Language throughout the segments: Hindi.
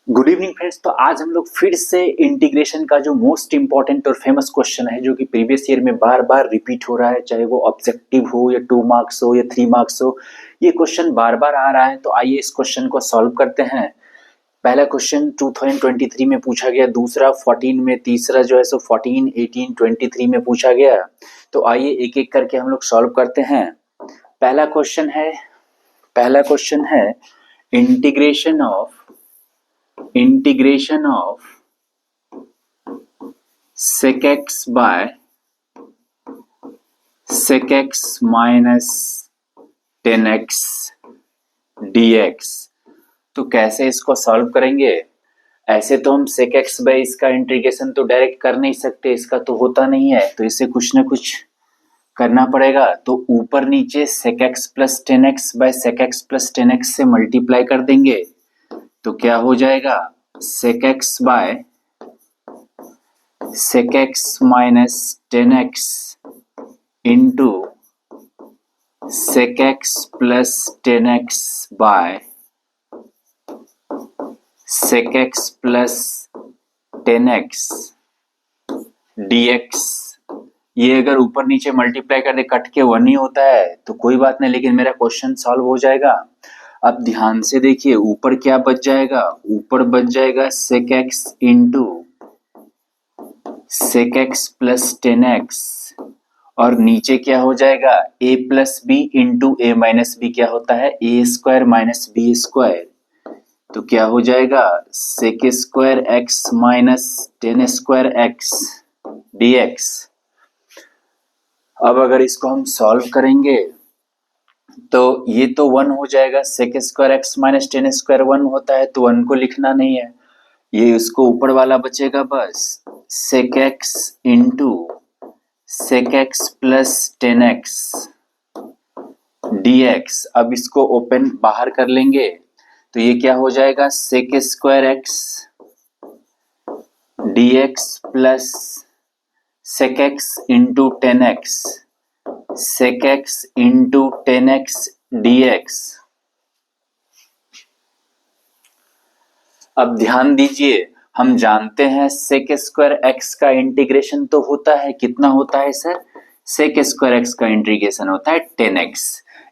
Good evening friends. तो आज हम लोग फिर से इंटीग्रेशन का जो मोस्ट इंपॉर्टेंट और फेमस क्वेश्चन है, जो कि प्रीवियस ईयर में बार बार रिपीट हो रहा है, चाहे वो ऑब्जेक्टिव हो या 2 मार्क्स हो या 3 मार्क्स हो, ये क्वेश्चन बार बार आ रहा है। तो आइए इस क्वेश्चन को सॉल्व करते हैं। पहला क्वेश्चन 2023 में पूछा गया, दूसरा 14 में, तीसरा जो है सो 14, 18, 23 में पूछा गया। तो आइए एक एक करके हम लोग सॉल्व करते हैं। पहला क्वेश्चन है integration of sec x by sec x minus 10x dx। तो कैसे इसको सॉल्व करेंगे? ऐसे तो हम sec x by इसका इंटीग्रेशन तो डायरेक्ट कर नहीं सकते, इसका तो होता नहीं है, तो इसे कुछ ना कुछ करना पड़ेगा। तो ऊपर नीचे sec x plus 10x by sec x plus 10x से मल्टीप्लाई कर देंगे, तो क्या हो जाएगा? sec x by sec x minus 10x into sec x plus 10x by sec x plus 10x dx। ये अगर ऊपर नीचे मल्टीप्लाई कर दे, कट के 1 ही होता है तो कोई बात नहीं, लेकिन मेरा क्वेश्चन सॉल्व हो जाएगा। अब ध्यान से देखिए, ऊपर क्या बच जाएगा? ऊपर बच जाएगा sec x into sec x plus 10x, और नीचे क्या हो जाएगा? a plus B into A minus B. क्या होता है? A square minus B square. तो क्या हो जाएगा? sec square x minus 10 square x dx। अब अगर इसको हम सॉल्व करेंगे तो ये तो 1 हो जाएगा। sec square x minus 10 square 1 होता है, तो 1 को लिखना नहीं है, ये उसको ऊपर वाला बचेगा बस। sec x into sec x plus 10x dx। अब इसको ओपन बाहर कर लेंगे तो ये क्या हो जाएगा? sec square x dx plus sec x into 10x, sec x into 10x dx। अब ध्यान दीजिए, हम जानते हैं sec स्क्वायर x का इंटीग्रेशन तो होता है, कितना होता है सर? sec स्क्वायर x का इंटीग्रेशन होता है 10x।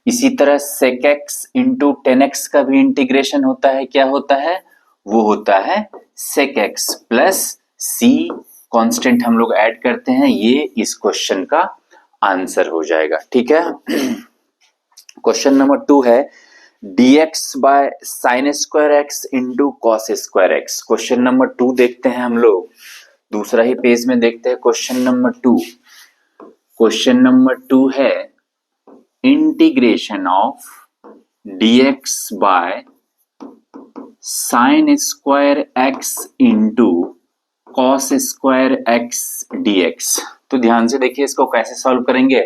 इसी तरह sec x इंटू 10x का भी इंटीग्रेशन होता है, क्या होता है? वो होता है sec x plus c। Constant हम लोग ऐड करते हैं, ये इस क्वेश्चन का आंसर हो जाएगा। ठीक है। क्वेश्चन नंबर 2 है dx by sine square x into cos square x. Question number 2 देखते हैं हम लोग, दूसरा ही पेज में देखते हैं क्वेश्चन नंबर 2। क्वेश्चन नंबर 2 है integration of dx by sine square x into cos square x dx। तो ध्यान से देखिए, इसको कैसे सॉल्व करेंगे।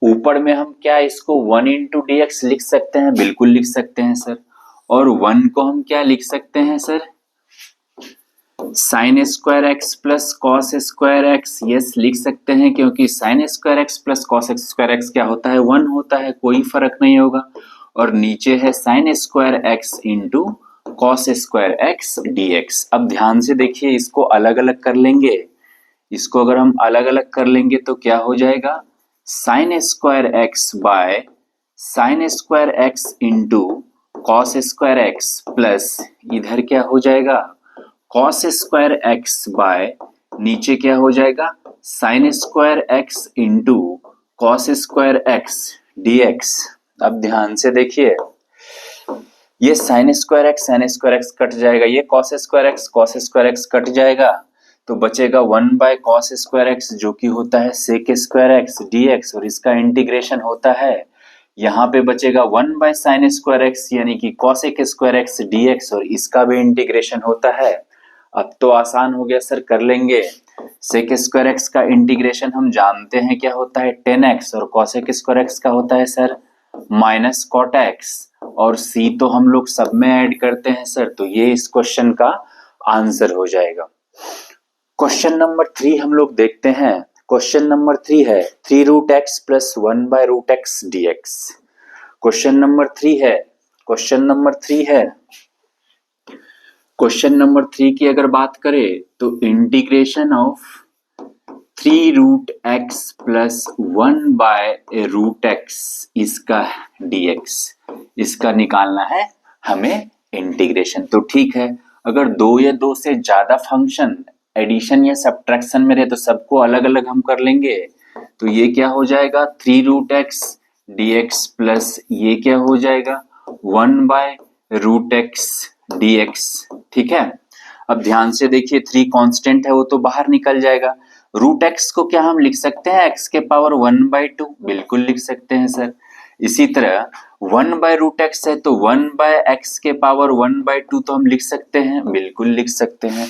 ऊपर में हम क्या इसको 1 इंटू डी एक्स लिख सकते हैं? बिल्कुल लिख सकते हैं सर। और 1 को हम क्या लिख सकते हैं sir? Sine square x plus cos square x. Yes, लिख सकते हैं, क्योंकि sine square x plus cos square x क्या होता है? 1 होता है, कोई फर्क नहीं होगा। और नीचे है sine square x into cos square x dx। अब ध्यान से देखिए, इसको अलग अलग कर लेंगे। इसको अगर हम अलग अलग कर लेंगे तो क्या हो जाएगा? Sine square x by sine square x into cos square x plus इधर क्या हो जाएगा? कॉस स्क्वायर एक्स बाय नीचे क्या हो जाएगा? Sine square x into cos square x dx। अब ध्यान से देखिए, ये साइन स्क्वायर एक्स कट जाएगा, ये कॉस स्क्वायर एक्स कट जाएगा, तो बचेगा 1 बाय कॉस स्क्वायर एक्स, जो कि होता है सेक स्क्वायर एक्स dx, और इसका इंटीग्रेशन होता है, यहाँ पे बचेगा 1 बाय साइन स्क्वायर एक्स यानी कि कॉसेक स्क्वायर एक्स dx, और इसका भी इंटीग्रेशन होता है। अब तो आसान हो गया सर, कर लेंगे। सेक स्क्वायर एक्स का इंटीग्रेशन हम जानते हैं क्या होता है? 10x, और कॉसेक स्क्वायर एक्स का होता है सर माइनस कॉट एक्स, और c तो हम लोग सब में ऐड करते हैं सर, तो ये इस क्वेश्चन का आंसर हो जाएगा। क्वेश्चन नंबर 3 हम लोग देखते हैं। क्वेश्चन नंबर 3 है 3 root X plus 1 by root X dx। Question number 3 है क्वेश्चन नंबर 3 की अगर बात करें तो integration of 3 root X plus 1 by root X इसका dx इसका निकालना है हमें इंटीग्रेशन। तो ठीक है, अगर दो या दो से ज्यादा फंक्शन एडिशन या सब्ट्रैक्शन में रहे तो सबको अलग अलग हम कर लेंगे। तो ये क्या हो जाएगा 3 रूट एक्स dx प्लस ये क्या हो जाएगा 1 बाय रूट एक्स dx। ठीक है, अब ध्यान से देखिए 3 कांस्टेंट है वो तो बाहर निकल जाएगा। रूट एक्स को क्या हम लिख सकते हैं एक्स के पावर 1/2? बिल्कुल लिख सकते हैं सर। इसी तरह 1 बाय रूट एक्स है तो 1 बाय एक्स के पावर 1/2 तो हम लिख सकते हैं, बिल्कुल लिख सकते हैं।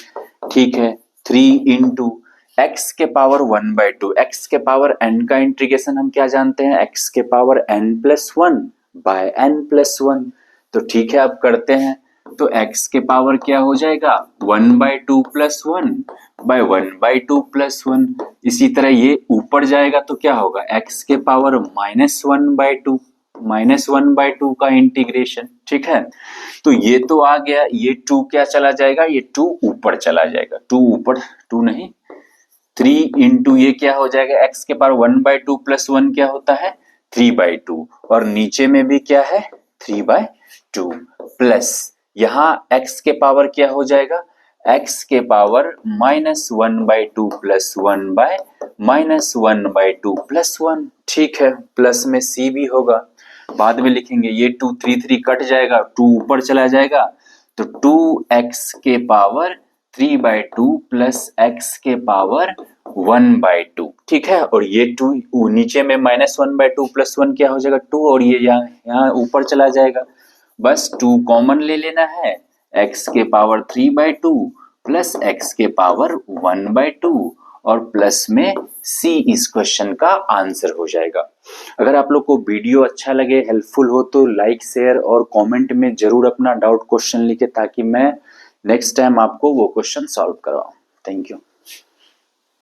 ठीक है, 3 इंटू एक्स के पावर 1/2, एक्स के पावर n का इंटीग्रेशन हम क्या जानते हैं एक्स के पावर n+1 बाय n+1। तो ठीक है, अब करते हैं। तो x के पावर क्या हो जाएगा 1/2 प्लस 1 बाय 1/2 प्लस 1। इसी तरह ये ऊपर जाएगा तो क्या होगा x के पावर -1/2 का इंटीग्रेशन। ठीक है, तो ये तो आ गया, ये 2 क्या चला जाएगा, ये 2 ऊपर चला जाएगा, 2 ऊपर 2 नहीं 3 इंटू ये क्या हो जाएगा x के पावर 1/2 प्लस 1 क्या होता है 3/2 और नीचे में भी क्या है 3/2 प्लस यहाँ x के पावर क्या हो जाएगा x के पावर -1/2 प्लस 1 बाय -1/2 प्लस 1। ठीक है, प्लस में c भी होगा, बाद में लिखेंगे। ये 2 3 3 कट जाएगा, 2 ऊपर चला जाएगा तो 2x के पावर 3/2 प्लस x के पावर 1/2। ठीक है, और ये 2 नीचे में -1/2 प्लस 1 क्या हो जाएगा 2 और ये यहाँ ऊपर चला जाएगा, बस 2 कॉमन ले लेना है, x के पावर 3/2 प्लस x के पावर 1/2 और प्लस में c इस क्वेश्चन का आंसर हो जाएगा। अगर आप लोग को वीडियो अच्छा लगे, हेल्पफुल हो तो लाइक शेयर और कमेंट में जरूर अपना डाउट क्वेश्चन लिखे ताकि मैं नेक्स्ट टाइम आपको वो क्वेश्चन सॉल्व करवाऊं। Thank you.